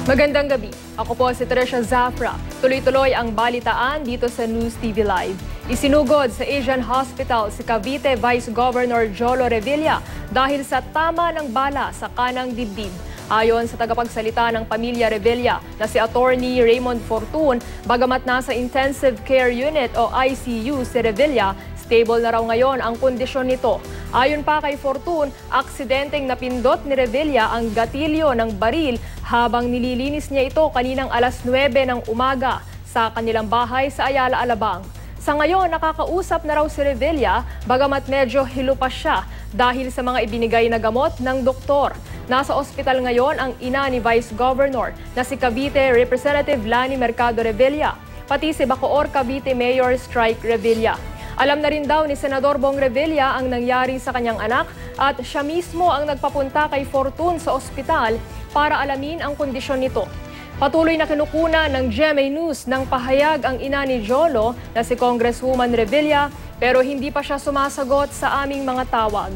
Magandang gabi. Ako po si Tricia Zafra. Tuloy-tuloy ang balitaan dito sa News TV Live. Isinugod sa Asian Hospital si Cavite Vice Governor Jolo Revilla dahil sa tama ng bala sa kanang dibdib. Ayon sa tagapagsalita ng pamilya Revilla na si Attorney Raymond Fortun, bagamat nasa Intensive Care Unit o ICU si Revilla, stable na raw ngayon ang kondisyon nito. Ayon pa kay Fortun, aksidenteng napindot ni Revilla ang gatilyo ng baril habang nililinis niya ito kaninang alas 9 ng umaga sa kanilang bahay sa Ayala, Alabang. Sa ngayon, nakakausap na raw si Revilla bagamat medyo hilo pa siya dahil sa mga ibinigay na gamot ng doktor. Nasa ospital ngayon ang ina ni Vice Governor na si Cavite Representative Lani Mercado Revilla, pati si Bacoor Cavite Mayor Strike Revilla. Alam na rin daw ni Senador Bong Revilla ang nangyari sa kanyang anak at siya mismo ang nagpapunta kay Fortun sa ospital para alamin ang kondisyon nito. Patuloy na kinukunan ng GMA News ng pahayag ang ina ni Jolo na si Congresswoman Revilla pero hindi pa siya sumasagot sa aming mga tawag.